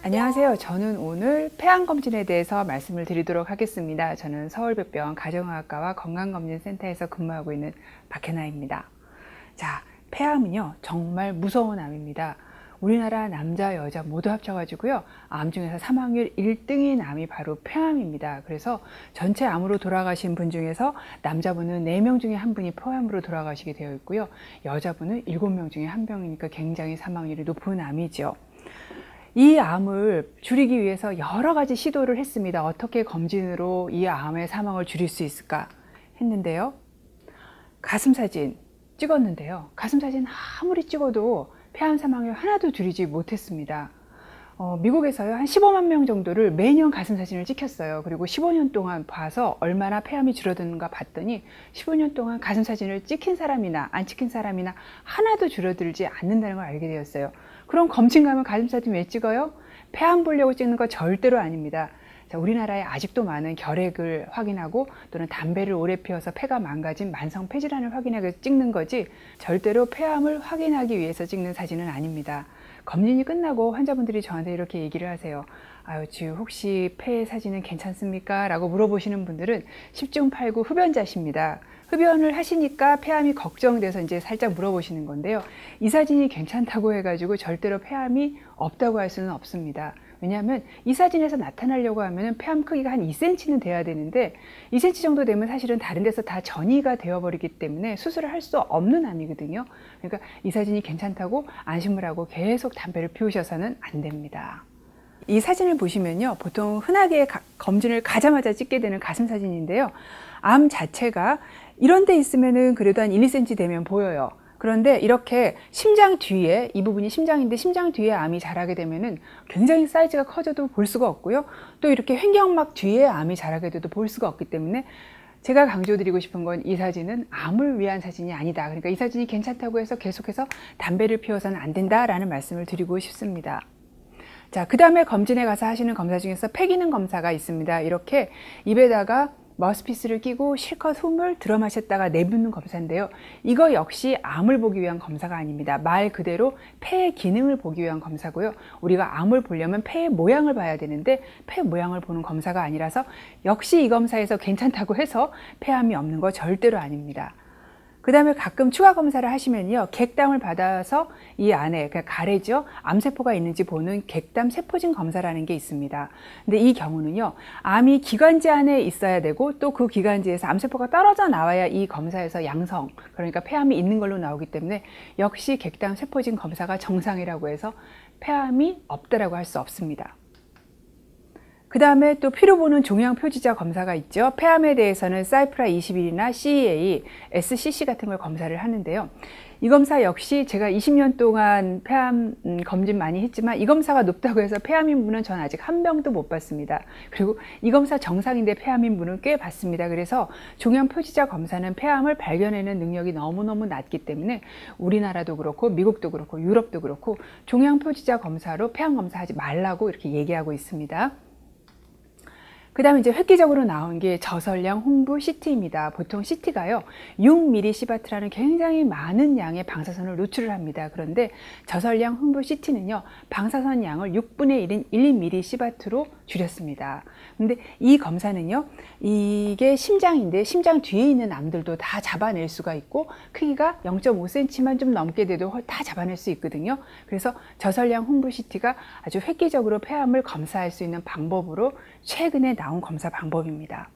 안녕하세요. 저는 오늘 폐암검진에 대해서 말씀을 드리도록 하겠습니다. 저는 서울백병원 가정의학과와 건강검진센터에서 근무하고 있는 박혜나입니다. 자, 폐암은요, 정말 무서운 암입니다. 우리나라 남자, 여자 모두 합쳐가지고요, 암 중에서 사망률 1등인 암이 바로 폐암입니다. 그래서 전체 암으로 돌아가신 분 중에서 남자분은 4명 중에 1분이 폐암으로 돌아가시게 되어 있고요, 여자분은 7명 중에 1명이니까 굉장히 사망률이 높은 암이죠. 이 암을 줄이기 위해서 여러 가지 시도를 했습니다. 어떻게 검진으로 이 암의 사망을 줄일 수 있을까 했는데요. 가슴 사진 찍었는데요. 가슴 사진 아무리 찍어도 폐암 사망률 하나도 줄이지 못했습니다. 미국에서요, 한 15만 명 정도를 매년 가슴 사진을 찍혔어요. 그리고 15년 동안 봐서 얼마나 폐암이 줄어드는가 봤더니 15년 동안 가슴 사진을 찍힌 사람이나 안 찍힌 사람이나 하나도 줄어들지 않는다는 걸 알게 되었어요. 그럼 검진 가면 가슴 사진 왜 찍어요? 폐암 보려고 찍는 거 절대로 아닙니다. 자, 우리나라에 아직도 많은 결핵을 확인하고 또는 담배를 오래 피워서 폐가 망가진 만성 폐질환을 확인하기 위해서 찍는 거지, 절대로 폐암을 확인하기 위해서 찍는 사진은 아닙니다. 검진이 끝나고 환자분들이 저한테 이렇게 얘기를 하세요. 아유, 지금 혹시 폐 사진은 괜찮습니까? 라고 물어보시는 분들은 10중 8구 흡연자십니다. 흡연을 하시니까 폐암이 걱정돼서 이제 살짝 물어보시는 건데요. 이 사진이 괜찮다고 해가지고 절대로 폐암이 없다고 할 수는 없습니다. 왜냐하면 이 사진에서 나타나려고 하면 폐암 크기가 한 2cm는 돼야 되는데 2cm 정도 되면 사실은 다른 데서 다 전이가 되어버리기 때문에 수술을 할 수 없는 암이거든요. 그러니까 이 사진이 괜찮다고 안심을 하고 계속 담배를 피우셔서는 안 됩니다. 이 사진을 보시면요, 보통 흔하게 검진을 가자마자 찍게 되는 가슴 사진인데요, 암 자체가 이런 데 있으면은 그래도 한 1, 2cm 되면 보여요. 그런데 이렇게 심장 뒤에, 이 부분이 심장인데 심장 뒤에 암이 자라게 되면은 굉장히 사이즈가 커져도 볼 수가 없고요, 또 이렇게 횡격막 뒤에 암이 자라게 돼도 볼 수가 없기 때문에 제가 강조드리고 싶은 건 이 사진은 암을 위한 사진이 아니다. 그러니까 이 사진이 괜찮다고 해서 계속해서 담배를 피워서는 안 된다라는 말씀을 드리고 싶습니다. 자, 그 다음에 검진에 가서 하시는 검사 중에서 폐기능 검사가 있습니다. 이렇게 입에다가 마우스피스를 끼고 실컷 숨을 들어 마셨다가 내뱉는 검사인데요. 이거 역시 암을 보기 위한 검사가 아닙니다. 말 그대로 폐의 기능을 보기 위한 검사고요. 우리가 암을 보려면 폐의 모양을 봐야 되는데 폐 모양을 보는 검사가 아니라서 역시 이 검사에서 괜찮다고 해서 폐암이 없는 거 절대로 아닙니다. 그 다음에 가끔 추가 검사를 하시면요, 객담을 받아서 이 안에, 그러니까 가래죠, 암세포가 있는지 보는 객담 세포진 검사라는 게 있습니다. 근데 이 경우는요, 암이 기관지 안에 있어야 되고 또 그 기관지에서 암세포가 떨어져 나와야 이 검사에서 양성, 그러니까 폐암이 있는 걸로 나오기 때문에 역시 객담 세포진 검사가 정상이라고 해서 폐암이 없다라고 할 수 없습니다. 그 다음에 또 피로 보는 종양 표지자 검사가 있죠. 폐암에 대해서는 사이프라 21이나 CEA, SCC 같은 걸 검사를 하는데요. 이 검사 역시 제가 20년 동안 폐암 검진 많이 했지만 이 검사가 높다고 해서 폐암인 분은 전 아직 한 명도 못 봤습니다. 그리고 이 검사 정상인데 폐암인 분은 꽤 봤습니다. 그래서 종양 표지자 검사는 폐암을 발견해내는 능력이 너무너무 낮기 때문에 우리나라도 그렇고 미국도 그렇고 유럽도 그렇고 종양 표지자 검사로 폐암 검사하지 말라고 이렇게 얘기하고 있습니다. 그 다음에 이제 획기적으로 나온 게 저설량 홍부 CT입니다. 보통 CT가요, 6mm 시바트라는 굉장히 많은 양의 방사선을 노출을 합니다. 그런데 저설량 홍부 CT는요, 방사선 양을 6분의 1인 1mm 시바트로 줄였습니다. 근데 이 검사는요, 이게 심장인데 심장 뒤에 있는 암들도 다 잡아낼 수가 있고 크기가 0.5cm만 좀 넘게 돼도 다 잡아낼 수 있거든요. 그래서 저설량 홍부 CT가 아주 획기적으로 폐암을 검사할 수 있는 방법으로 최근에 나온 검사 방법입니다.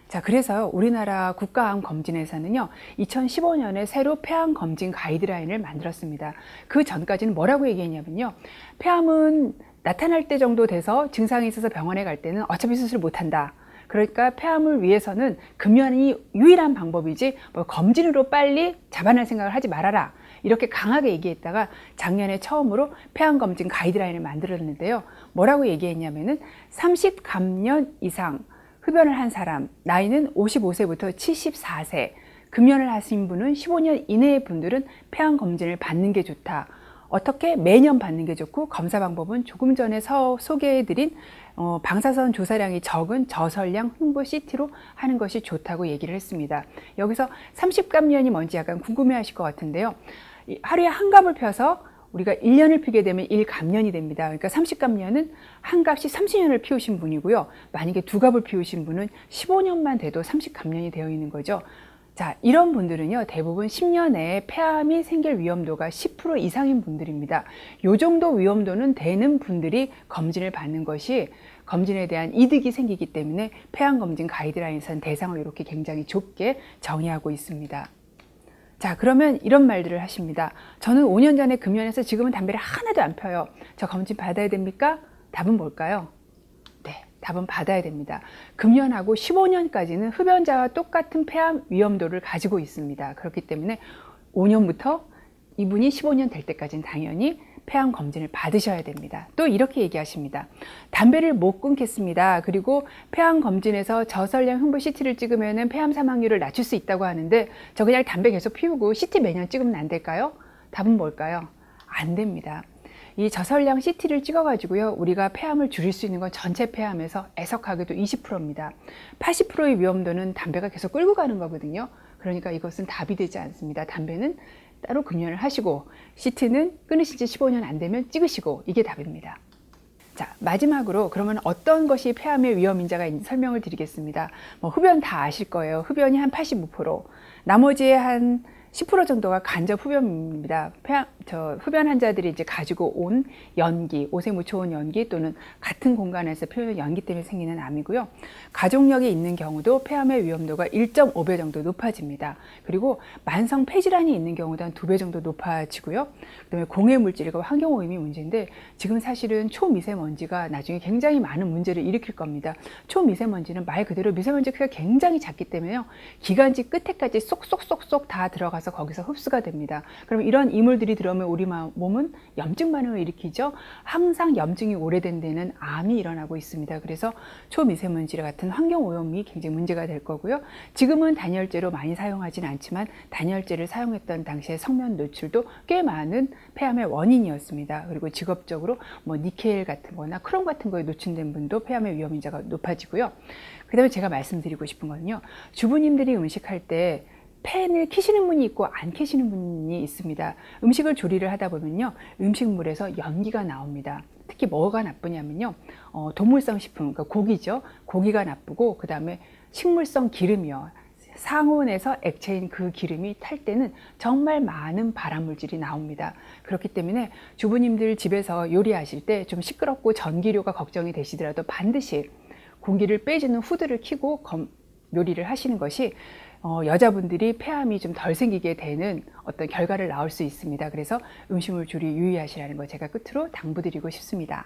자, 그래서 우리나라 국가암 검진에서는요, 2015년에 새로 폐암 검진 가이드라인을 만들었습니다. 그 전까지는 뭐라고 얘기했냐면요, 폐암은 나타날 때 정도 돼서 증상이 있어서 병원에 갈 때는 어차피 수술 못한다. 그러니까 폐암을 위해서는 금연이 유일한 방법이지 뭐 검진으로 빨리 잡아낼 생각을 하지 말아라, 이렇게 강하게 얘기했다가 작년에 처음으로 폐암 검진 가이드라인을 만들었는데요. 뭐라고 얘기했냐면은 30감년 이상 흡연을 한 사람, 나이는 55세부터 74세, 금연을 하신 분은 15년 이내의 분들은 폐암 검진을 받는 게 좋다. 어떻게? 매년 받는 게 좋고, 검사 방법은 조금 전에 소개해드린 방사선 조사량이 적은 저설량 홍보 CT로 하는 것이 좋다고 얘기를 했습니다. 여기서 30감년이 뭔지 약간 궁금해 하실 것 같은데요. 하루에 한 갑을 펴서 우리가 1년을 피게 되면 1갑년이 됩니다. 그러니까 30갑년은 한 갑이 30년을 피우신 분이고요. 만약에 두 갑을 피우신 분은 15년만 돼도 30갑년이 되어 있는 거죠. 자, 이런 분들은요, 대부분 10년 내에 폐암이 생길 위험도가 10% 이상인 분들입니다. 요 정도 위험도는 되는 분들이 검진을 받는 것이 검진에 대한 이득이 생기기 때문에 폐암 검진 가이드라인에서는 대상을 이렇게 굉장히 좁게 정의하고 있습니다. 자, 그러면 이런 말들을 하십니다. 저는 5년 전에 금연해서 지금은 담배를 하나도 안 펴요. 저 검진 받아야 됩니까? 답은 뭘까요? 네, 답은 받아야 됩니다. 금연하고 15년까지는 흡연자와 똑같은 폐암 위험도를 가지고 있습니다. 그렇기 때문에 5년부터 이분이 15년 될 때까지는 당연히 폐암 검진을 받으셔야 됩니다. 또 이렇게 얘기하십니다. 담배를 못 끊겠습니다. 그리고 폐암 검진에서 저설량 흉부 CT를 찍으면 폐암 사망률을 낮출 수 있다고 하는데 저 그냥 담배 계속 피우고 CT 매년 찍으면 안 될까요? 답은 뭘까요? 안 됩니다. 이 저설량 CT를 찍어가지고요, 우리가 폐암을 줄일 수 있는 건 전체 폐암에서 애석하게도 20%입니다. 80%의 위험도는 담배가 계속 끌고 가는 거거든요. 그러니까 이것은 답이 되지 않습니다. 담배는 따로 금연을 하시고 CT는 끊으신 지 15년 안 되면 찍으시고, 이게 답입니다. 자, 마지막으로 그러면 어떤 것이 폐암의 위험 인자가 있는지 설명을 드리겠습니다. 흡연 다 아실 거예요. 흡연이 한 85%, 나머지의 한 10% 정도가 간접 흡연입니다. 흡연 환자들이 이제 가지고 온 연기, 오세무초온 연기 또는 같은 공간에서 표현 연기 때문에 생기는 암이고요. 가족력이 있는 경우도 폐암의 위험도가 1.5배 정도 높아집니다. 그리고 만성 폐질환이 있는 경우도 한 2배 정도 높아지고요. 그다음에 공해 물질과 환경 오염이 문제인데, 지금 사실은 초미세먼지가 나중에 굉장히 많은 문제를 일으킬 겁니다. 초미세먼지는 말 그대로 미세먼지 크기가 굉장히 작기 때문에요, 기관지 끝에까지 쏙쏙쏙쏙 다 들어가서 거기서 흡수가 됩니다. 그럼 이런 이물들이 들어오면 우리 몸은 염증 반응을 일으키죠. 항상 염증이 오래된 데는 암이 일어나고 있습니다. 그래서 초미세먼지 같은 환경 오염이 굉장히 문제가 될 거고요. 지금은 단열재로 많이 사용하지는 않지만 단열재를 사용했던 당시에 성면 노출도 꽤 많은 폐암의 원인이었습니다. 그리고 직업적으로 니켈 같은 거나 크롬 같은 거에 노출된 분도 폐암의 위험 인자가 높아지고요. 그 다음에 제가 말씀드리고 싶은 거는요, 주부님들이 음식할 때 팬을 켜시는 분이 있고 안 켜시는 분이 있습니다. 음식을 조리를 하다 보면요, 음식물에서 연기가 나옵니다. 특히 뭐가 나쁘냐면요, 동물성 식품, 그러니까 고기죠. 고기가 나쁘고, 그 다음에 식물성 기름이요. 상온에서 액체인 그 기름이 탈 때는 정말 많은 발암물질이 나옵니다. 그렇기 때문에 주부님들 집에서 요리하실 때 좀 시끄럽고 전기료가 걱정이 되시더라도 반드시 공기를 빼주는 후드를 켜고 요리를 하시는 것이 여자분들이 폐암이 좀 덜 생기게 되는 어떤 결과를 낳을 수 있습니다. 그래서 음식물 조리 유의하시라는 거 제가 끝으로 당부드리고 싶습니다.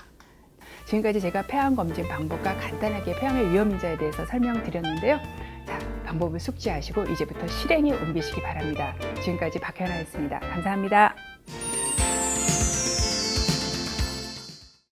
지금까지 제가 폐암 검진 방법과 간단하게 폐암의 위험 인자에 대해서 설명드렸는데요. 자, 방법을 숙지하시고 이제부터 실행에 옮기시기 바랍니다. 지금까지 박현아였습니다. 감사합니다.